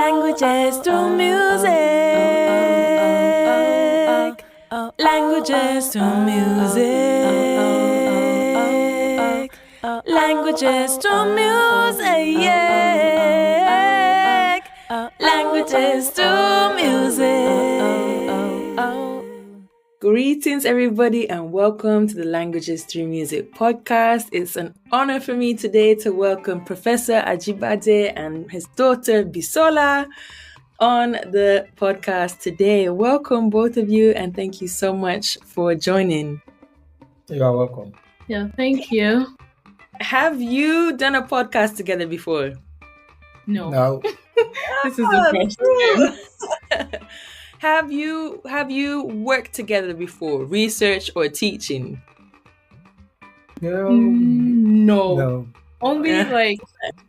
Languages through music. Languages through music. Languages through music. Languages through music. Greetings, everybody, and welcome to the Languages Through Music podcast. It's an honor for me today to welcome Professor Ajibade and his daughter Bisola on the podcast today. Welcome, both of you, and thank you so much for joining. You are welcome. Yeah, thank you. Have you done a podcast together before? No. This is the first time. Have you worked together before, research or teaching? No. Only like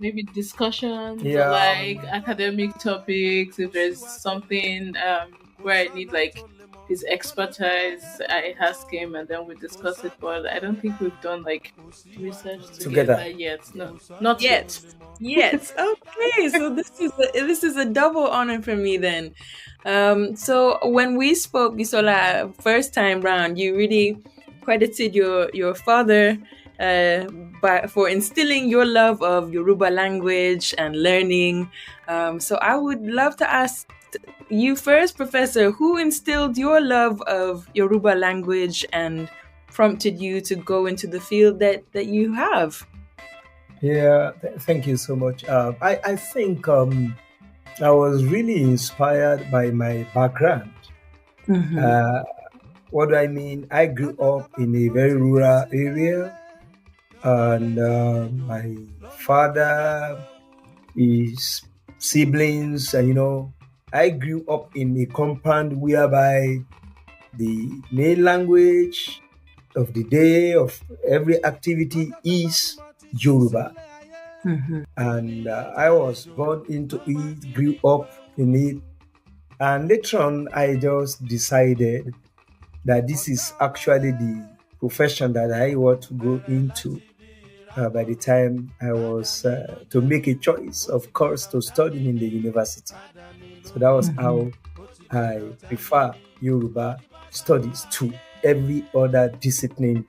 maybe discussions or like academic topics. If there's something where I need like his expertise, I ask him and then we discuss it. But I don't think we've done like research together yet. No, not yet. Yes. Okay. So this is a double honor for me then. So when we spoke, Bisola, first time round, you really credited your father for instilling your love of Yoruba language and learning. So I would love to ask you first, Professor, who instilled your love of Yoruba language and prompted you to go into the field that you have? Yeah, thank you so much. I think I was really inspired by my background. Mm-hmm. What do I mean? I grew up in a very rural area, and my father, his siblings, and I grew up in a compound whereby the main language of the day, of every activity is Yoruba. Mm-hmm. And I was born into it, grew up in it. And later on, I just decided that this is actually the profession that I want to go into. By the time I was to make a choice, of course, to study in the university. So that was how I prefer Yoruba studies to every other discipline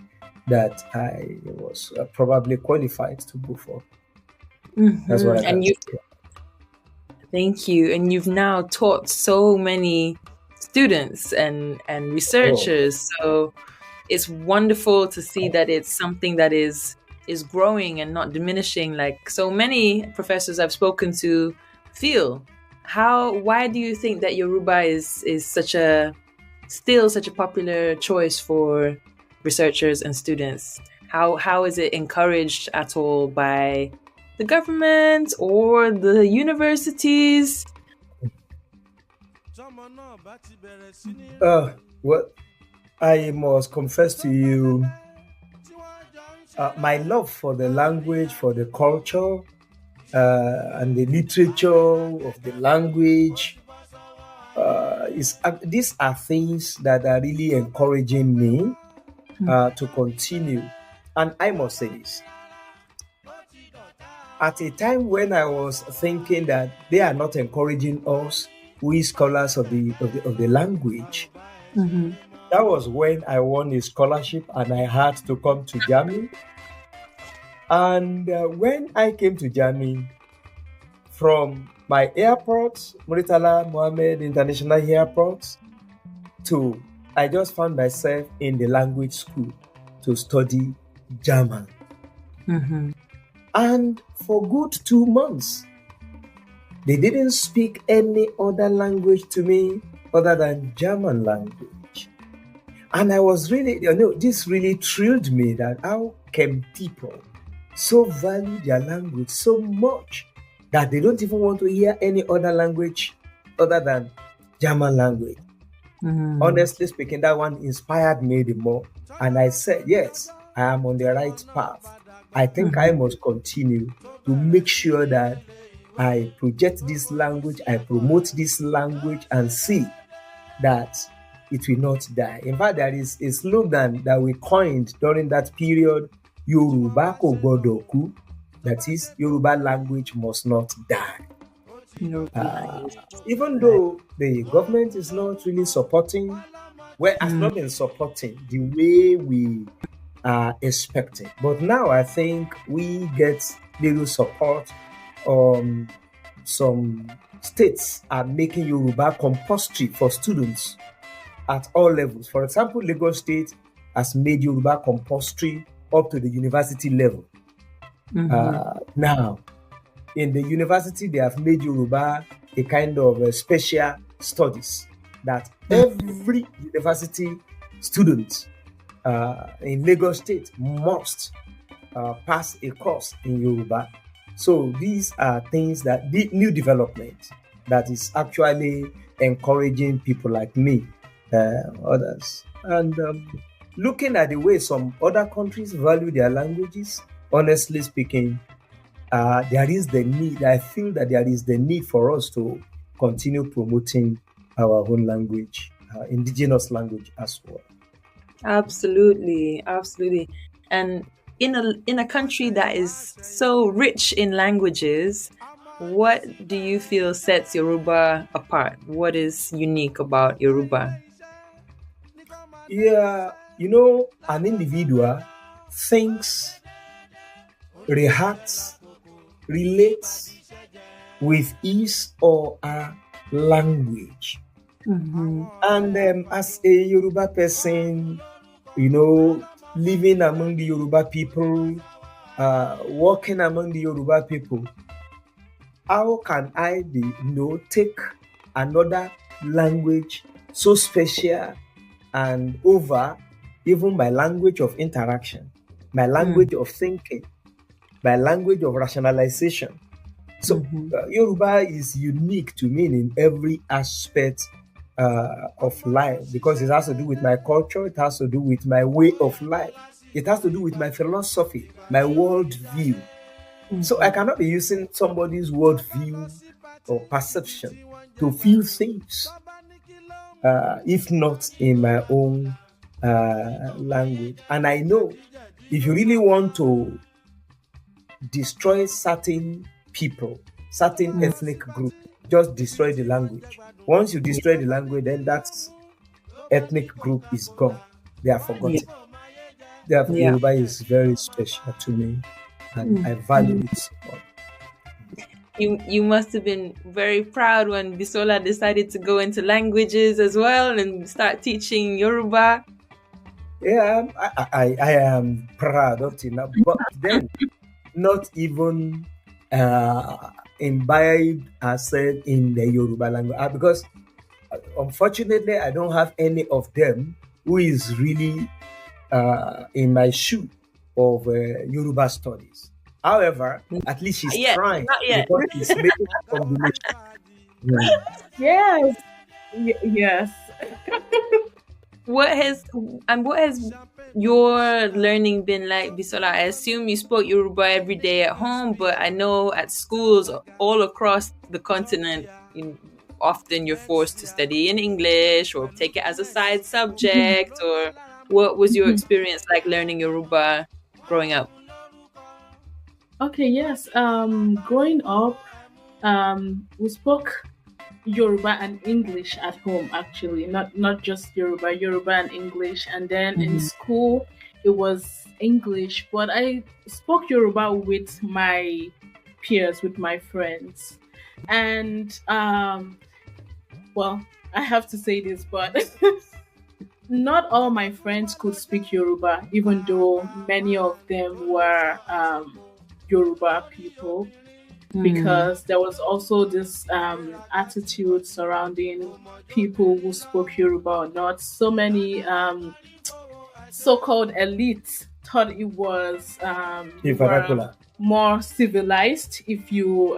that I was probably qualified to go for. Mm-hmm. That's what I and Thank you. And you've now taught so many students and researchers. So it's wonderful to see that it's something that is growing and not diminishing, like so many professors I've spoken to feel. Why do you think that Yoruba is still such a popular choice for researchers and students? How is it encouraged at all by the government or the universities? Well, I must confess to you, my love for the language, for the culture, and the literature of the language these are things that are really encouraging me to continue. And I must say this. At a time when I was thinking that they are not encouraging us, we scholars of the language, that was when I won a scholarship and I had to come to Germany. And when I came to Germany, from my airport, Murtala Mohammed International Airport, I just found myself in the language school to study German. Mm-hmm. And for good 2 months, they didn't speak any other language to me other than German language. And I was really, this really thrilled me, that how can people so value their language so much that they don't even want to hear any other language other than German language. Mm-hmm. Honestly speaking, that one inspired me the more. And I said, yes, I am on the right path. I think I must continue to make sure that I project this language, I promote this language, and see that it will not die. In fact, there is a slogan that we coined during that period, Yoruba ko gbodo ku. That is, Yoruba language must not die. Yoruba language. Even Right. though the government is not really supporting, well, has not been supporting the way we are expecting. But now I think we get little support. Some states are making Yoruba compulsory for students at all levels. For example, Lagos State has made Yoruba compulsory up to the university level. Now, in the university, they have made Yoruba a kind of special studies that every university student in Lagos State must pass a course in Yoruba. So these are things that the new development that is actually encouraging people like me, others, and looking at the way some other countries value their languages. Honestly speaking, there is the need. I feel that there is the need for us to continue promoting our own language, indigenous language as well. Absolutely, absolutely. And in a country that is so rich in languages, what do you feel sets Yoruba apart? What is unique about Yoruba? Yeah, an individual thinks, reacts, relates with his or her language. And as a Yoruba person, living among the Yoruba people, working among the Yoruba people, how can I take another language so special and over even my language of interaction, my language of thinking, my language of rationalization? So Yoruba is unique to me in every aspect of life, because it has to do with my culture, it has to do with my way of life, it has to do with my philosophy, my worldview. So I cannot be using somebody's worldview or perception to feel things, if not in my own language. And I know if you really want to destroy certain people, certain ethnic group, just destroy the language. Once you destroy the language, then that ethnic group is gone. They are forgotten. Therefore, Yoruba is very special to me, and I value it so much. You must have been very proud when Bisola decided to go into languages as well and start teaching Yoruba. Yeah, I am proud up to now, but then not even imbibed ourselves in the Yoruba language, because unfortunately I don't have any of them who is really in my shoe of Yoruba studies. However, at least she's trying, because she's making a combination. Yes. Yes. What has your learning been like, Bisola? I assume you spoke Yoruba every day at home, but I know at schools all across the continent, often you're forced to study in English or take it as a side subject. Or what was your experience like learning Yoruba growing up? Okay, yes. Growing up, we spoke Yoruba and English at home. Actually, not just Yoruba and English. And then in school, it was English, but I spoke Yoruba with my peers, with my friends, and well, I have to say this, but not all my friends could speak Yoruba, even though many of them were Yoruba people, because there was also this attitude surrounding people who spoke Yoruba or not. So many so-called elites thought it was more civilized if you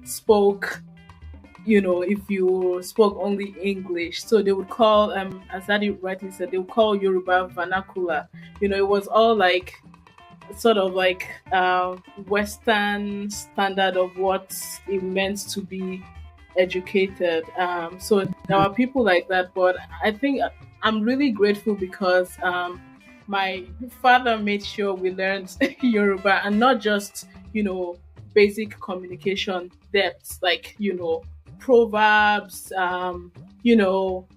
spoke, if you spoke only English. So they would call, as Daddy rightly said, they would call Yoruba vernacular. It was all like sort of like Western standard of what it meant to be educated. So there are people like that, but I think I'm really grateful because my father made sure we learned Yoruba, and not just basic communication depths, like, proverbs,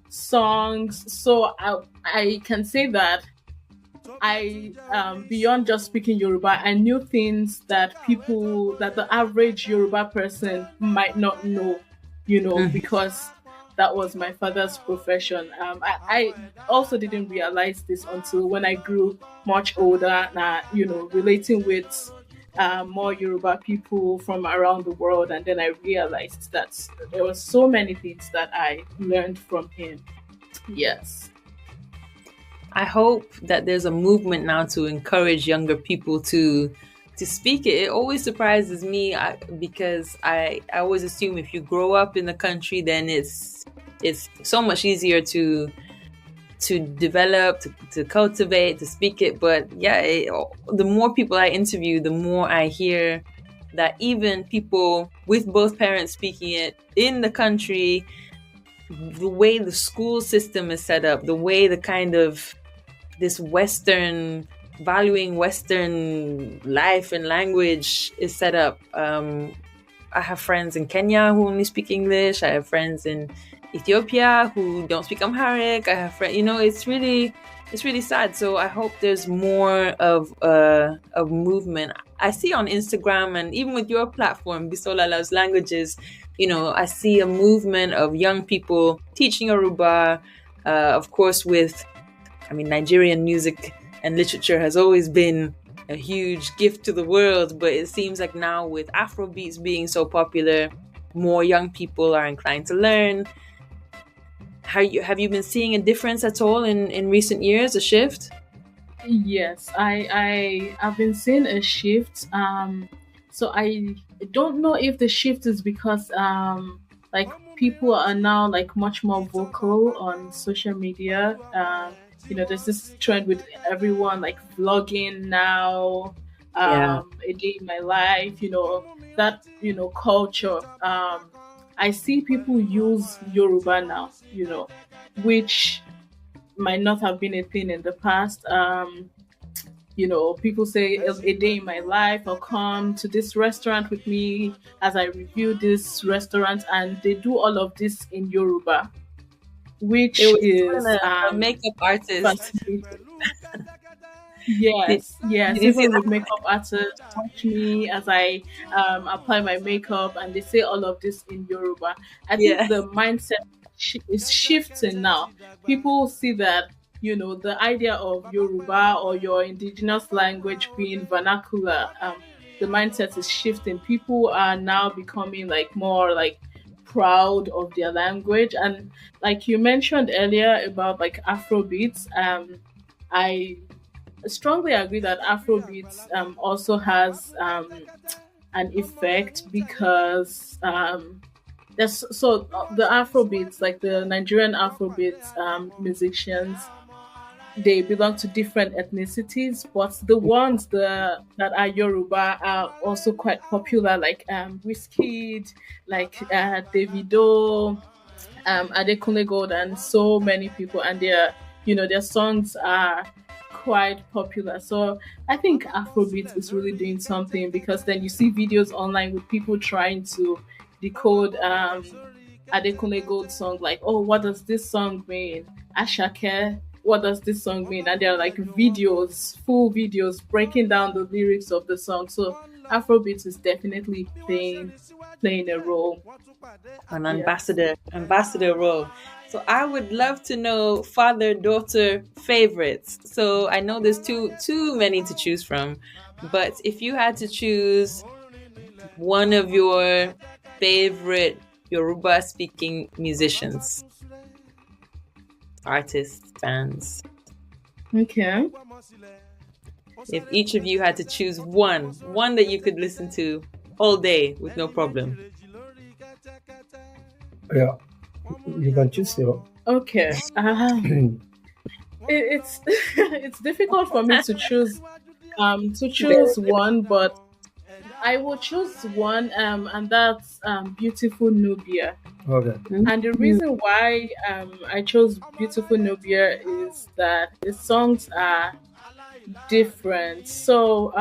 songs. So I can say that I, beyond just speaking Yoruba, I knew things that the average Yoruba person might not know, because that was my father's profession. I also didn't realize this until when I grew much older, relating with more Yoruba people from around the world. And then I realized that there were so many things that I learned from him. Yes. I hope that there's a movement now to encourage younger people to speak it. It always surprises me because I always assume if you grow up in the country, then it's so much easier to develop, to cultivate, to speak it. But yeah, the more people I interview, the more I hear that even people with both parents speaking it in the country, the way the school system is set up, the way the kind of this valuing Western life and language is set up. I have friends in Kenya who only speak English. I have friends in Ethiopia who don't speak Amharic. I have friends, it's really sad. So I hope there's more of a movement. I see on Instagram, and even with your platform, Bisola Loves Languages, I see a movement of young people teaching Yoruba, of course, Nigerian music and literature has always been a huge gift to the world, but it seems like now with Afrobeats being so popular, more young people are inclined to learn. Have you been seeing a difference at all in recent years, a shift? Yes, I have been seeing a shift. So I don't know if the shift is because people are now much more vocal on social media. There's this trend with everyone vlogging now, a day in my life, that, culture. I see people use Yoruba now, which might not have been a thing in the past. People say a day in my life, or come to this restaurant with me as I review this restaurant, and they do all of this in Yoruba, which is a makeup artist. Yes. Even with makeup artists, watch me as I apply my makeup, and they say all of this in Yoruba. I think the mindset is shifting now. People see that the idea of Yoruba or your indigenous language being vernacular. The mindset is shifting. People are now becoming more proud of their language, and like you mentioned earlier about Afrobeats. I strongly agree that Afrobeats also has an effect because the Afrobeats, the Nigerian Afrobeats musicians, they belong to different ethnicities, but the ones that are Yoruba are also quite popular, like Wizkid, Davido, Adekunle Gold, and so many people, and their songs are quite popular. So I think Afrobeat is really doing something, because then you see videos online with people trying to decode Adekunle Gold song, oh, what does this song mean? Ashake, what does this song mean? And there are full videos breaking down the lyrics of the song. So Afrobeat is definitely playing a role, an ambassador role. So I would love to know father-daughter favorites. So I know there's too many to choose from, but if you had to choose one of your favorite Yoruba-speaking musicians, artists, bands. Okay. If each of you had to choose one that you could listen to all day with no problem. Yeah, you can choose your. Okay. It's it's difficult for me to choose one, but I will choose one, and that's Beautiful Nubia. Okay. And the reason why I chose Beautiful Nubia is that the songs are different. So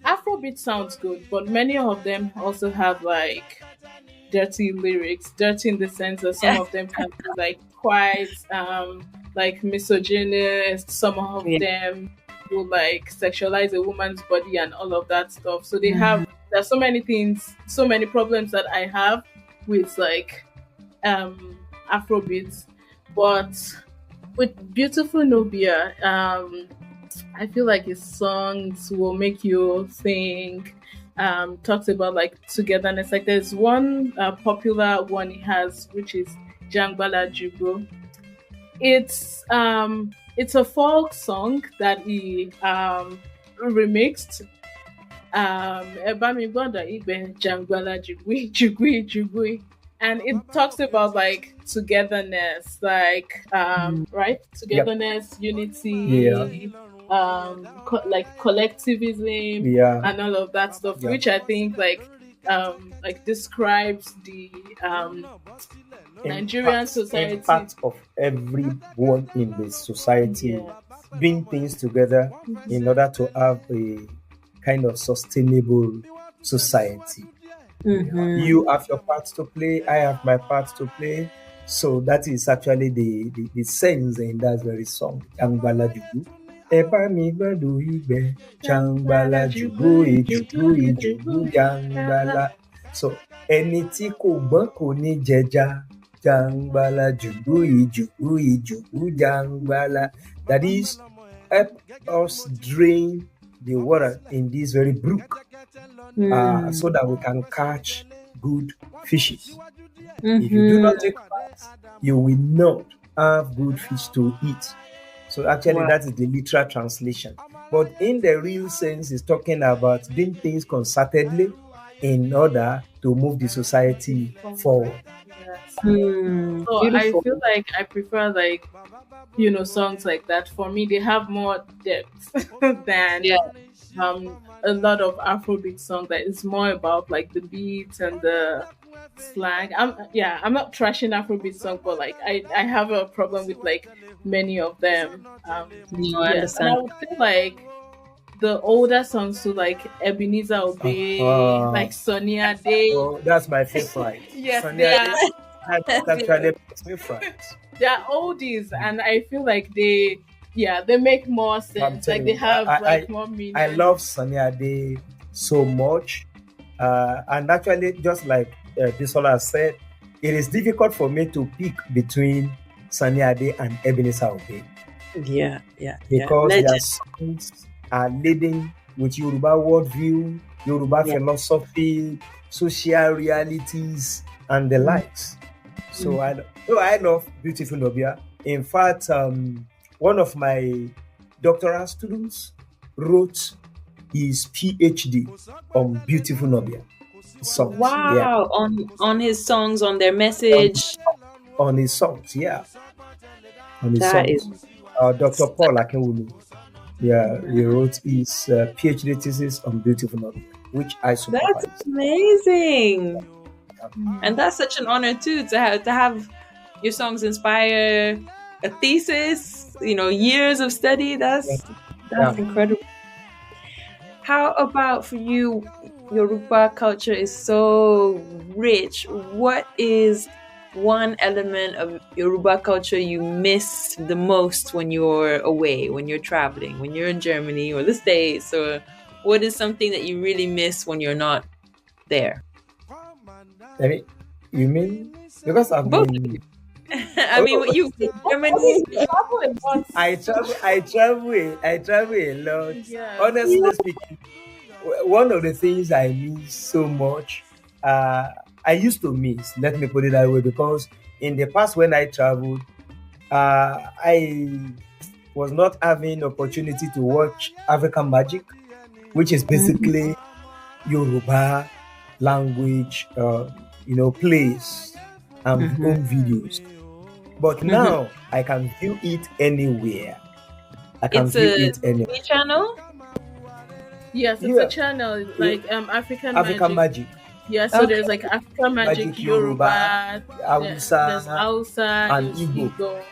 Afrobeat sounds good, but many of them also have like dirty lyrics. Dirty in the sense that some of them can be like quite like misogynist. Some of Yeah. them will like sexualize a woman's body and all of that stuff. So Mhm. there's so many things, so many problems that I have with like Afrobeats. But with Beautiful Nubia, I feel like his songs will make you think. Talks about like togetherness. Like there's one popular one he has, which is Jangbala Jubo. It's a folk song that he remixed. Eba mi gbọ́dọ̀ ibẹ̀ Jangbala Jugui Jugui Jugui. And it talks about like togetherness, like right, togetherness, unity, like collectivism, and all of that stuff, which I think like describes the Nigerian society. Impact of everyone in the society doing things together in order to have a kind of sustainable society. Mhm. You have your part to play, I have my part to play. So that is actually the sense in that very song. Jangbala Jugu. Eba mi gbadu igbe. Jangbala Jugu ijugu ijugu jangbala. So ẹni tí kò gbọ́n kò ní jẹja. Jangbala Jugu ijugu ijugu jangbala. That is, help us drain the water in this very brook. So that we can catch good fishes. If you do not take part, you will not have good fish to eat. So actually, that is the literal translation. But in the real sense, it's talking about doing things concertedly in order to move the society forward. So I feel like I prefer like songs like that. For me, they have more depth than a lot of Afrobeat songs that is more about like the beats and the slang. I'm not trashing Afrobeat song, but like I have a problem with like many of them. I And understand. I would say like the older songs to like Ebenezer Obey, like Sonia Day. Oh, that's my favorite. Yes, Sonia Day, that's actually my favorite. They're oldies, and I feel like they make more sense. Like they have more meaning. I love Sonia Day so much, and actually, just like Bisola said, it is difficult for me to pick between Sonia Day and Ebenezer Obey. Because their songs are leading with Yoruba worldview, Yoruba philosophy, social realities, and the likes. So I love Beautiful Nubia. In fact, one of my doctoral students wrote his PhD on Beautiful Nubia songs. Wow! On his songs, on their message. On his songs, On his songs. Dr. Paul Akinwumi. He wrote his PhD thesis on Beautiful Nubia, which I supervise. That's amazing. And that's such an honor too to have your songs inspire a thesis, years of study. That's incredible. How about for you? Yoruba culture is so rich. What is one element of Yoruba culture you miss the most when you're away, when you're traveling, when you're in Germany or the States? Or what is something that you really miss when you're not there? You mean because I've been? I mean, you Germany. I travel a lot. Yeah. Honestly speaking, one of the things I miss so much, I used to miss. Let me put it that way, because in the past when I traveled, I was not having opportunity to watch African Magic, which is basically Yoruba language, plays and home videos. But now I can view it anywhere. It's a channel? Yes, it's a channel like African Magic. Yeah, so there's like African Magic, Yoruba, there's Hausa, and Igbo.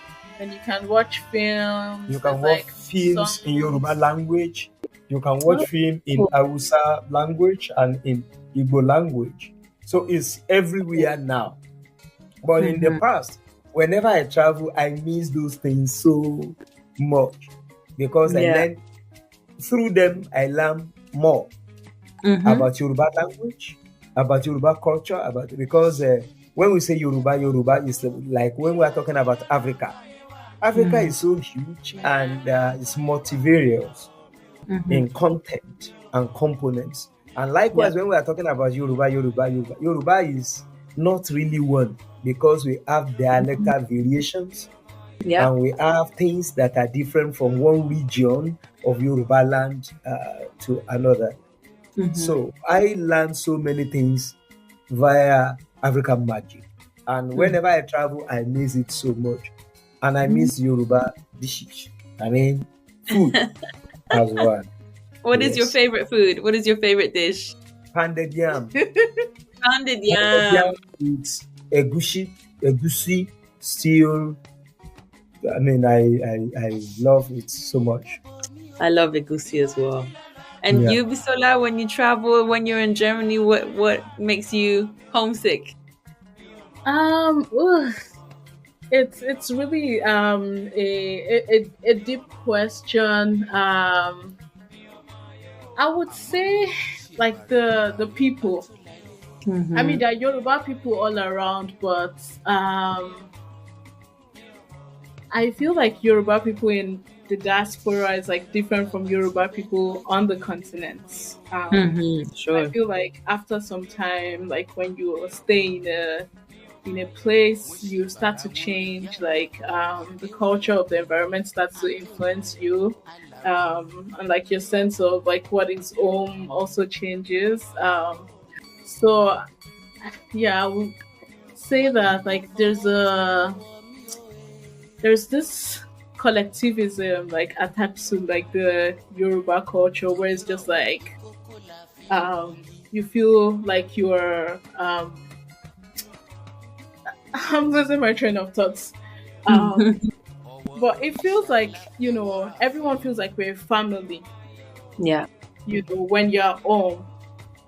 And you can watch films. You can watch films in Yoruba language. You can watch film in Hausa language and in Igbo language. So it's everywhere now. But in the past, whenever I travel, I miss those things so much because I learn through them. I learn more about Yoruba language, about Yoruba culture, because when we say Yoruba, Yoruba is like when we are talking about Africa. Africa is so huge and it's multivarious in content and components. And likewise, when we are talking about Yoruba is not really one because we have dialectal variations and we have things that are different from one region of Yoruba land to another. So I learned so many things via African magic. And whenever I travel, I miss it so much. And I miss Yoruba dishes. I mean, food as well. What is your favorite food? What is your favorite dish? Pounded yam. Pounded yam. It's egusi, stew. I mean, I love it so much. I love egusi as well. And you, Bisola, when you travel, when you're in Germany, what makes you homesick? It's really a deep question. I would say like the people. I mean, there are Yoruba people all around, but I feel like Yoruba people in the diaspora is like different from Yoruba people on the continent. Sure. I feel like after some time, like when you stay in a place, you start to change. Like the culture of the environment starts to influence you, and like your sense of like what is home also changes. So yeah, I would say that like there's this collectivism like attached to like the Yoruba culture where it's just like you feel like you're I'm losing my train of thoughts. But it feels like, you know, everyone feels like we're a family. Yeah. You know, when you're home,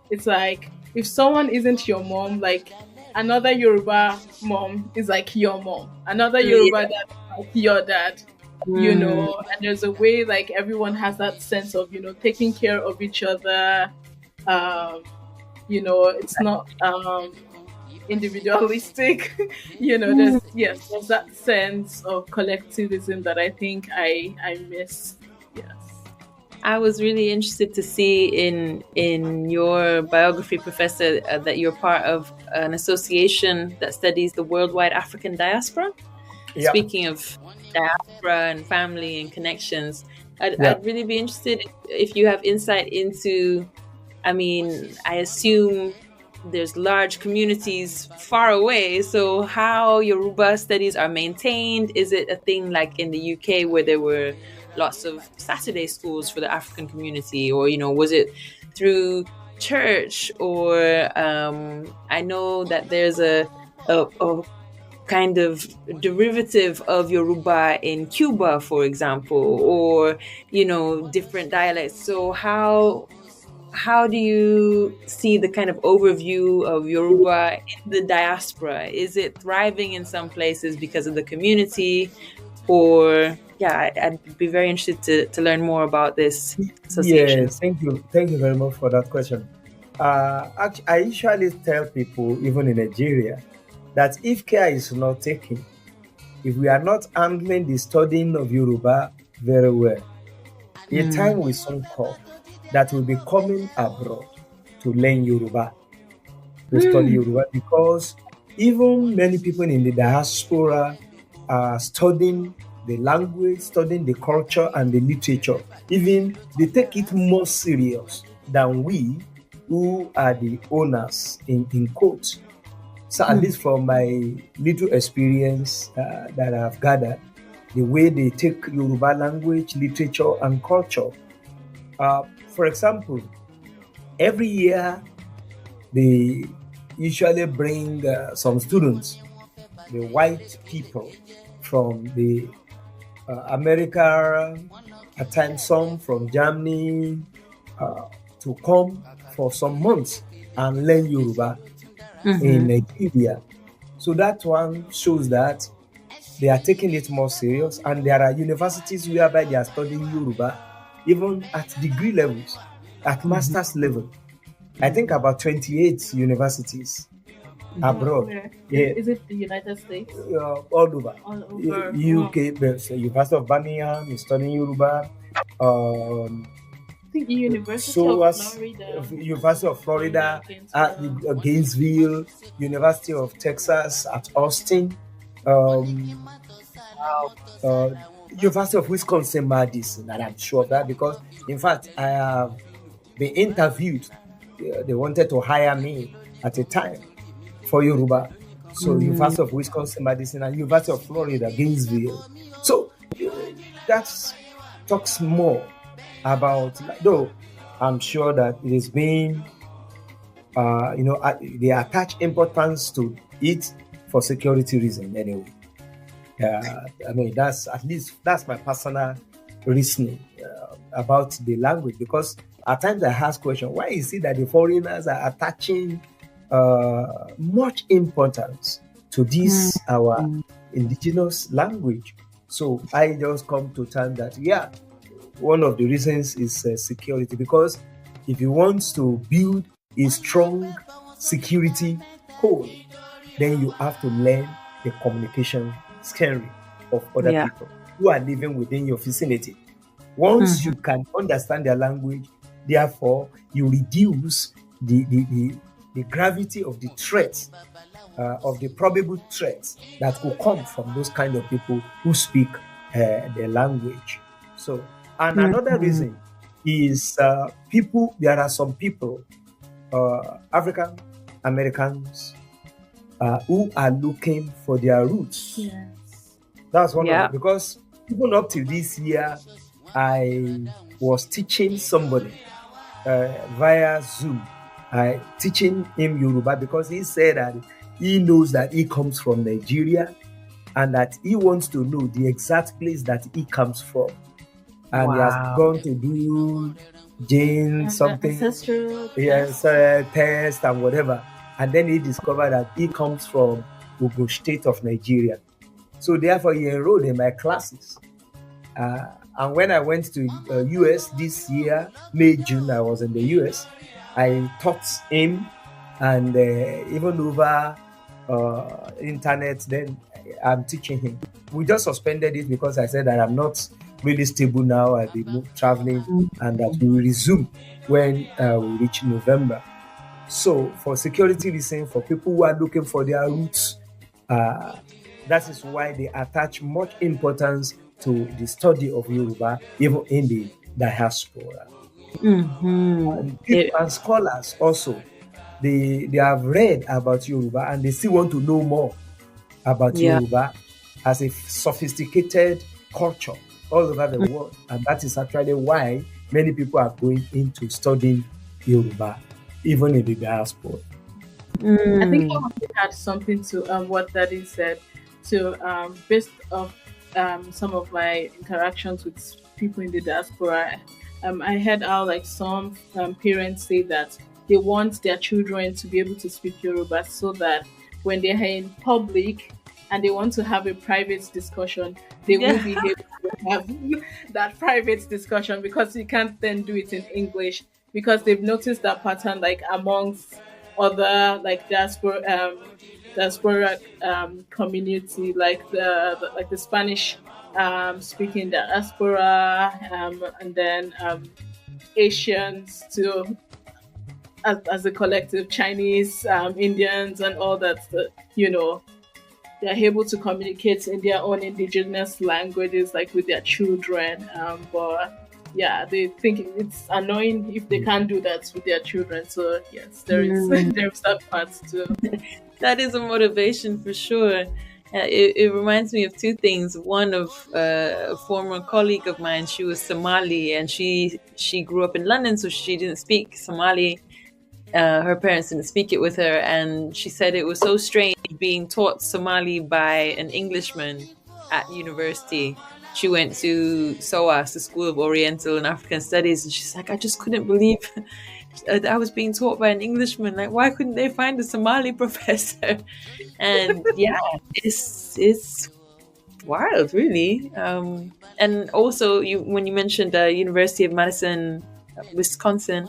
it's like if someone isn't your mom, like another Yoruba mom is like your mom. Another Yoruba dad is like your dad. You know, and there's a way like everyone has that sense of, you know, taking care of each other. You know, it's not individualistic. You know, there's that sense of collectivism that I think I miss. Yes. I was really interested to see in your biography, Professor, that you're part of an association that studies the worldwide African diaspora. Yeah. Speaking of diaspora and family and connections, I'd really be interested if you have insight into, I mean, I assume there's large communities far away, so how Yoruba studies are maintained. Is it a thing like in the UK where there were lots of Saturday schools for the African community, or, you know, was it through church, or I know that there's a kind of derivative of Yoruba in Cuba, for example, or, you know, different dialects. So how do you see the kind of overview of Yoruba in the diaspora? Is it thriving in some places because of the community, or I'd be very interested to learn more about this association. Yes, thank you very much for that question. Actually, I usually tell people, even in Nigeria, that if care is not taken, if we are not handling the studying of Yoruba very well, a time will soon come that will be coming abroad to learn Yoruba, to study Yoruba, because even many people in the diaspora are studying the language, studying the culture and the literature. Even they take it more serious than we who are the owners in quotes. So at least from my little experience that I've gathered, the way they take Yoruba language, literature, and culture. For example, every year they usually bring some students, the white people from the America, at times some from Germany, to come for some months and learn Yoruba in Nigeria. So that one shows that they are taking it more serious, and there are universities whereby they are studying Yoruba even at degree levels, at master's level. I think about 28 universities abroad. Yeah. Is it the United States? All over. All over. UK, the University of Birmingham is studying Yoruba. I think University of Florida. University of Florida at Gainesville, University of Texas at Austin, University of Wisconsin Madison, and I'm sure of that because, in fact, I have been interviewed. They wanted to hire me at a time for Yoruba. So University of Wisconsin Madison and University of Florida, Gainesville. So that talks more about, though I'm sure that it is being, they attach importance to it for security reasons anyway. I mean, that's my personal reasoning about the language, because at times I ask questions, why is it that the foreigners are attaching much importance to this, our indigenous language? So I just come to terms that, one of the reasons is security, because if you want to build a strong security code, then you have to learn the communication skill of other people who are living within your vicinity. Once you can understand their language, therefore you reduce the gravity of the threats, of the probable threats that could come from those kind of people who speak their language. So, and another reason is there are some people, African Americans, who are looking for their roots. Yes. That's one of it, because even up to this year, I was teaching somebody via Zoom, teaching him Yoruba, because he said that he knows that he comes from Nigeria and that he wants to know the exact place that he comes from. And he has gone to do gene something, test and whatever. And then he discovered that he comes from Ogun State of Nigeria. So therefore, he enrolled in my classes. And when I went to US this year, May, June, I was in the US. I taught him, and even over internet, then I'm teaching him. We just suspended it because I said that I'm not really stable now. I'll be traveling, and that we will resume when we reach November. So for security reasons, for people who are looking for their roots, that is why they attach much importance to the study of Yoruba, even in the diaspora. And scholars also, they have read about Yoruba and they still want to know more about Yoruba as a sophisticated culture all over the world. And that is actually why many people are going into studying Yoruba, even in the diaspora. I think I want to add something to what Daddy said. So based off some of my interactions with people in the diaspora, I heard how some parents say that they want their children to be able to speak Yoruba, so that when they are in public and they want to have a private discussion, they will be able to have that private discussion, because you can't then do it in English, because they've noticed that pattern amongst other diaspora community, the Spanish speaking diaspora, and then Asians too, as a collective, Chinese, Indians, and all that. They're able to communicate in their own indigenous languages, with their children. But they think it's annoying if they can't do that with their children. So yes, there's that part too. That is a motivation for sure. It reminds me of two things. One of a former colleague of mine. She was Somali, and she grew up in London, so she didn't speak Somali. Her parents didn't speak it with her, and she said it was so strange being taught Somali by an Englishman at university. she went to SOAS, the School of Oriental and African Studies, and she's like, I just couldn't believe I was being taught by an Englishman. Like, why couldn't they find a Somali professor? And yeah, it's wild, really. And also, when you mentioned University of Madison, Wisconsin,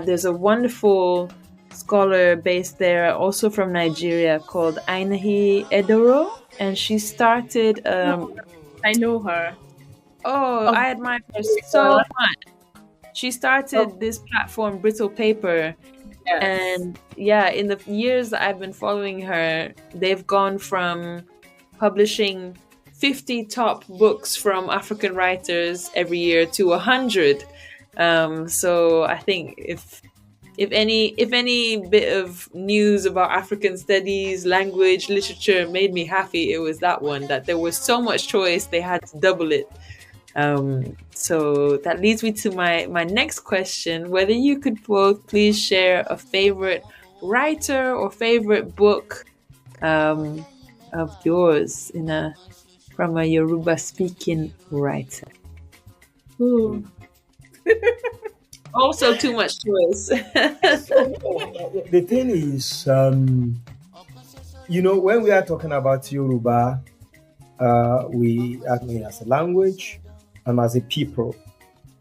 there's a wonderful scholar based there, also from Nigeria, called Ainahi Edoro, and she started. I know her. Oh, I admire her so much. She started this platform, Brittle Paper. Yes. And yeah, in the years that I've been following her, they've gone from publishing 50 top books from African writers every year to 100. So I think if any bit of news about African studies, language, literature made me happy, it was that one. That there was so much choice, they had to double it. So that leads me to my next question, whether you could both please share a favorite writer or favorite book of yours from a Yoruba speaking writer. Ooh. Also too much choice. The thing is, when we are talking about Yoruba, as a language and as a people,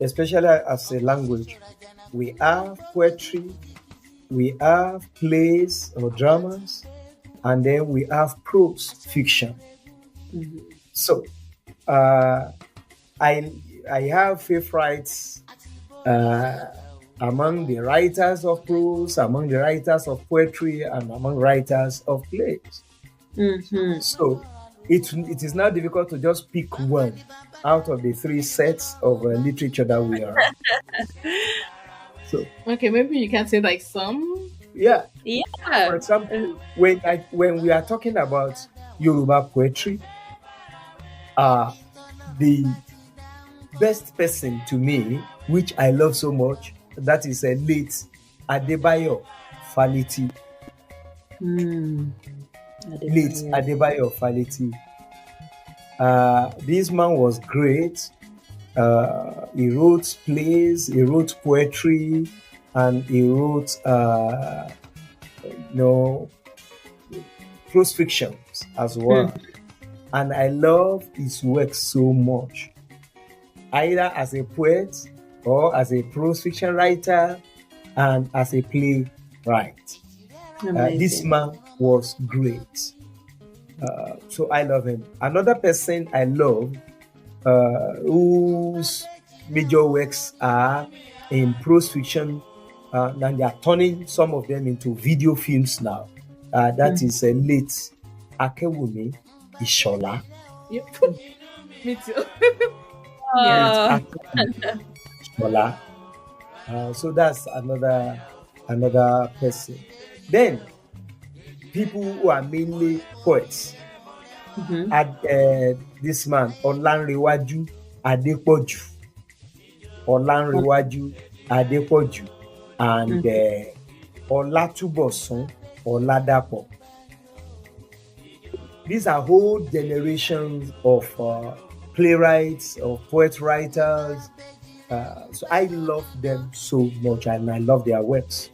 especially as a language, we have poetry, we have plays or dramas, and then we have prose fiction. Mm-hmm. So I have favorites among the writers of prose, among the writers of poetry, and among writers of plays. Mm-hmm. So it is now difficult to just pick one out of the three sets of literature that we are. So okay, maybe you can say like some. Yeah. Yeah. For example, when we are talking about Yoruba poetry, the best person to me, which I love so much, that is a late Adebayo Faleti. Late Adebayo Faleti. This man was great. He wrote plays, he wrote poetry, and he wrote prose fictions as well. And I love his work so much, either as a poet or as a prose fiction writer and as a playwright. This man was great. So I love him. Another person I love, whose major works are in prose fiction, and they are turning some of them into video films now. That is late Akewumi Bisola. Yep. Me too. Bisola. So that's another person. Then people who are mainly poets. This man, Olanrewaju Adepoju. And Olatubosun Oladapo. These are whole generations of playwrights, of poet writers. So I love them so much, and I love their works.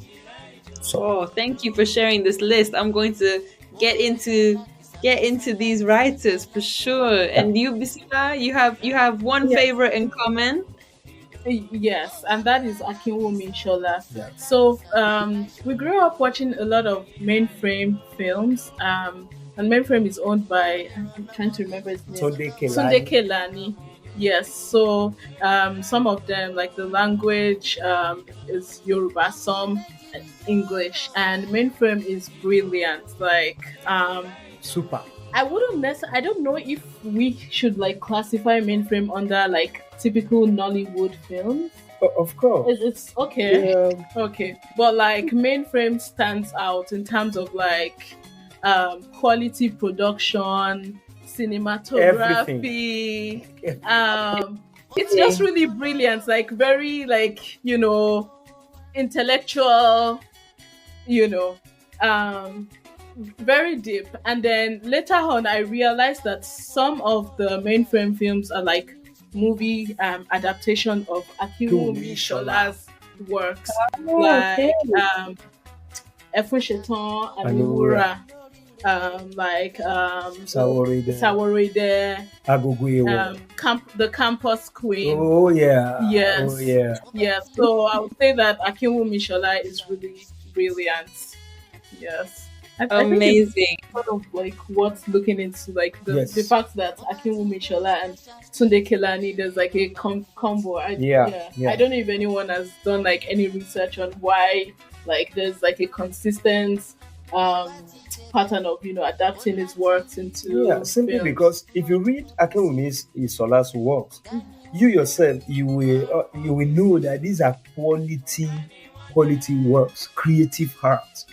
So thank you for sharing this list. I'm going to get into these writers for sure. And you, Bisola, you have one favorite in common. Yes, and that is Akinwumi Shola. Yeah. So we grew up watching a lot of Mainframe films. And Mainframe is owned by, I'm trying to remember his name, Tunde Kelani. Yes, so some of them, like the language is Yoruba, some English, and Mainframe is brilliant. Like super. I don't know if we should like classify Mainframe under like typical Nollywood films. Of course. It's okay. Yeah. Okay. But like Mainframe stands out in terms of like quality production, cinematography. It's just really brilliant, like very like, intellectual, very deep. And then later on, I realized that some of the mainframe films are like movie adaptation of Akinwumi Shola's works, Oh, okay. like Efun Shetan, Anura, Amiwura, like Saworide, Saworide, Agogo Ewo. The Campus Queen. Oh yeah. Yes. Oh yeah. Yes. So I would say that Akinwumi Shola is really brilliant. Yes. I think Amazing. it's sort of like what's looking into like the Yes. fact that Akinwumi Shola and Tunde Kelani, there's like a combo. Yeah. I don't know if anyone has done like any research on why like there's like a consistent pattern of adapting his works into simply films. because if you read Akinwumi Isola's works, you yourself you will know that these are quality works, creative art.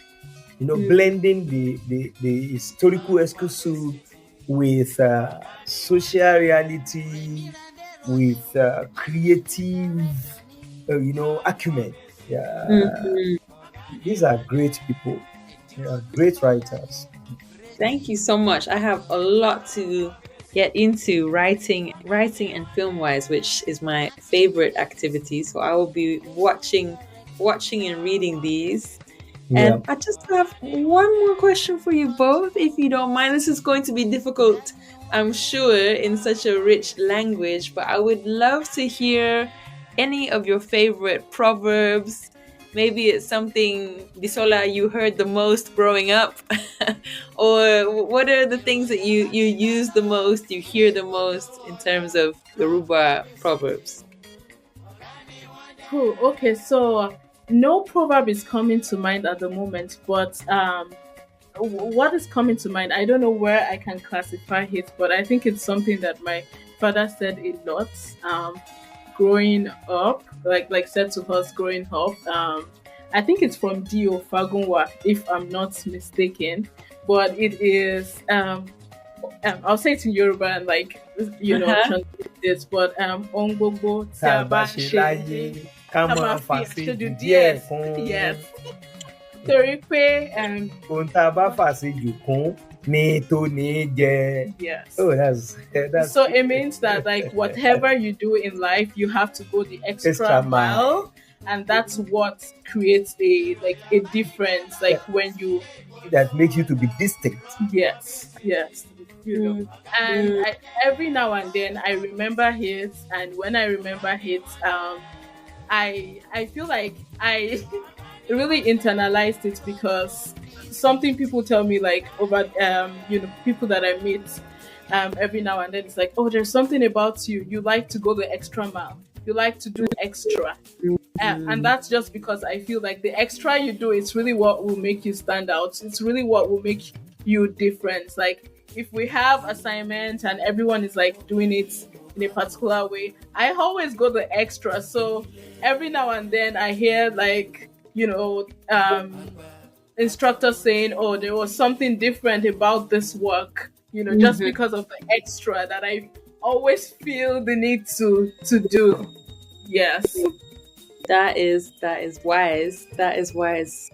Blending the historical exclusive with social reality, with creative acumen. These are great people. They are great writers. Thank you so much. I have a lot to get into writing and film wise, which is my favorite activity. So I will be watching and reading these. And I just have one more question for you both, if you don't mind. This is going to be difficult, I'm sure, in such a rich language, but I would love to hear any of your favorite proverbs. Maybe it's something, Bisola, you heard the most growing up, or what are the things that you use the most, you hear the most in terms of Yoruba proverbs? Cool. Okay, so no proverb is coming to mind at the moment, but what is coming to mind, I don't know where I can classify it, but I think it's something that my father said a lot growing up, like said to us growing up. I think it's from Dio Fagunwa, if I'm not mistaken, but it is I'll say it in Yoruba and translate this, but Ongbogbo Tabashi yes. Torí pé ohun tá a bá fàṣejù kún ní tó ní jẹ. Yes. Oh, that's so it means that like whatever you do in life, you have to go the extra mile, and that's what creates a difference. Like when you that makes you to be distinct. Yes. And every now and then I remember it, and when I remember it, I feel like I really internalized it, because something people tell me like over people that I meet every now and then, it's like, oh, there's something about you like to go the extra mile, you like to do extra, and that's just because I feel like the extra you do, it's really what will make you stand out, it's really what will make you different. Like if we have assignments and everyone is like doing it in a particular way, I always go the extra. So every now and then I hear like instructors saying, oh, there was something different about this work, just because of the extra that I always feel the need to do. Yes. That is wise. That is wise.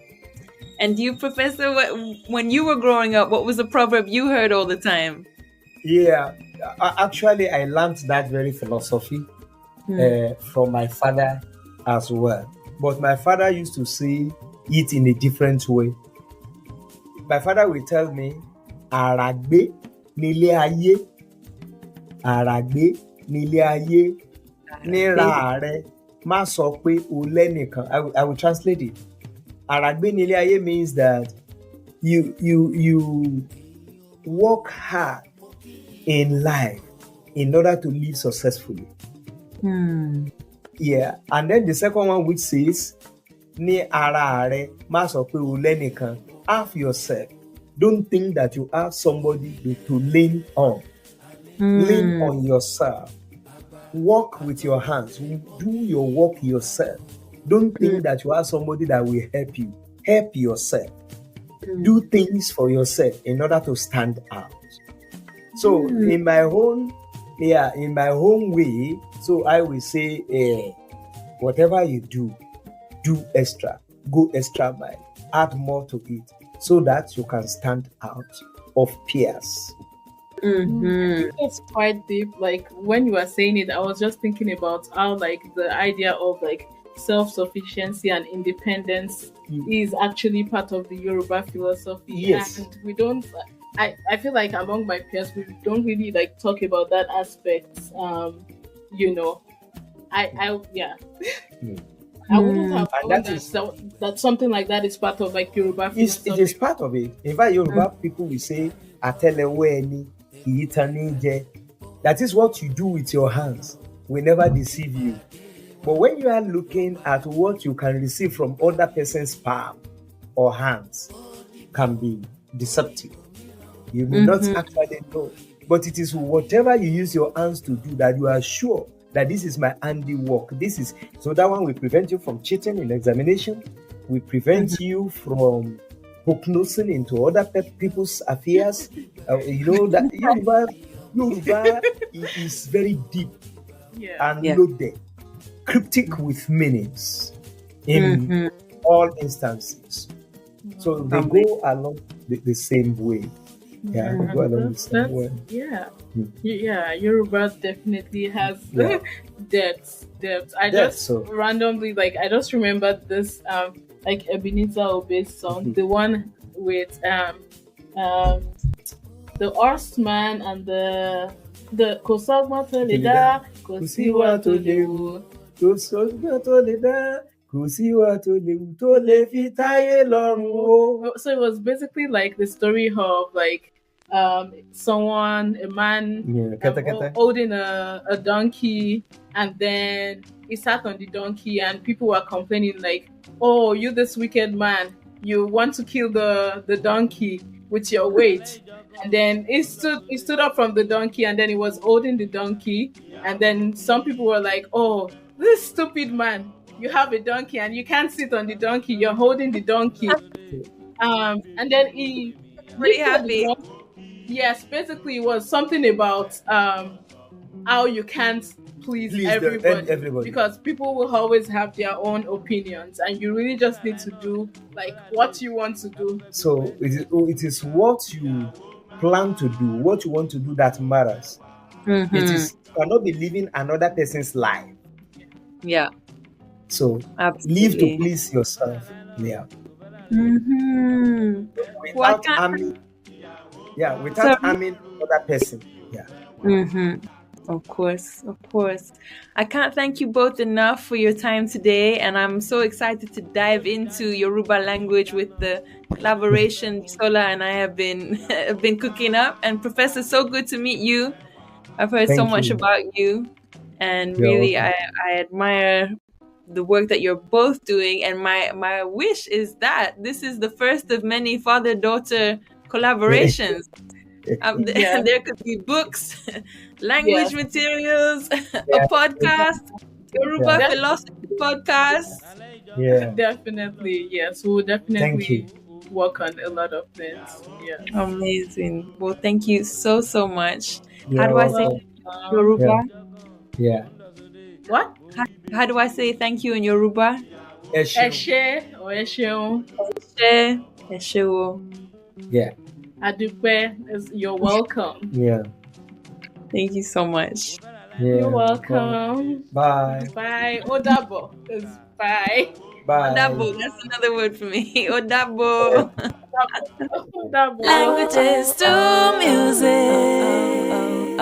And you, Professor, when you were growing up, what was the proverb you heard all the time? Yeah, actually, I learned that very philosophy from my father as well. But my father used to say it in a different way. My father will tell me, "Aragbe nile aye, aragbe nile aye, nira are ma sọ pé o lẹ́nìkan." I will translate it. Aragbe nile aye means that you work hard in life in order to live successfully. Yeah, and then the second one, which says, "Ní ara rẹ má sọ pé o lẹ́nìkan." Have yourself. Don't think that you have somebody to lean on. Lean on yourself. Work with your hands. Do your work yourself. Don't think that you have somebody that will help you. Help yourself. Do things for yourself in order to stand out. So in my own way, so I will say, whatever you do extra, go extra mile, add more to it, so that you can stand out of peers. I think that's quite deep. Like when you were saying it, I was just thinking about how like the idea of like self-sufficiency and independence is actually part of the Yoruba philosophy. Yes. And we don't I feel like among my peers we don't really like talk about that aspect. You know. I yeah. I wouldn't have known that something like that is part of like Yoruba philosophy. It is part of it. In fact, Yoruba people will say, "Ateleweni, kiitanije." That is what you do with your hands. We never deceive you. But when you are looking at what you can receive from other person's palm or hands, can be deceptive. You may not actually know, but it is whatever you use your hands to do that you are sure that this is my handiwork. So that one will prevent you from cheating in examination. We prevent you from hook-nosing into other people's affairs. You know that Yoruba is very deep and loaded, cryptic with meanings in all instances. So they go along the same way. Yeah, they go along the same way. Yeah, Yoruba definitely has depth. I just randomly I just remembered this like Ebenezer Obey's song, the one with the horseman and the Kosogma Toleda, Kosiwa Tolewu, Kosogma Toleda, Kosiwa Tolewu, Tole Fitaye Lorun. So it was basically like the story of like a man holding a donkey, and then he sat on the donkey and people were complaining like, oh, you this wicked man, you want to kill the donkey with your weight. And then he stood up from the donkey, and then he was holding the donkey, and then some people were like, oh, this stupid man, you have a donkey and you can't sit on the donkey, you're holding the donkey. And then he pretty happy. Yes, basically it was something about how you can't please everybody, because people will always have their own opinions, and you really just need to do like what you want to do. So it is what you plan to do, what you want to do that matters. It is, you cannot be living another person's life. Yeah. So live to please yourself. Yeah. Without harming other person. Yeah. Of course. I can't thank you both enough for your time today, and I'm so excited to dive into Yoruba language with the collaboration Bisola and I have been cooking up. And Professor, so good to meet you. I've heard so much about you, and really I admire the work that you're both doing. And my wish is that this is the first of many father-daughter collaborations. There could be books, language materials, a podcast, Yoruba philosophy podcast. Yeah, definitely. Yes, we'll definitely work on a lot of things. Yeah, amazing. Well, thank you so much. How do I say Yoruba? Yeah. What? How do I say thank you in Yoruba? Eshe or Esheon. Eshewo. Yeah. Adupe, you're welcome. Yeah. Thank you so much. Yeah. You're welcome. Bye. Bye. Odabo. Bye. Bye. Odabo. That's another word for me. Odabo. Odabo. Languages to music.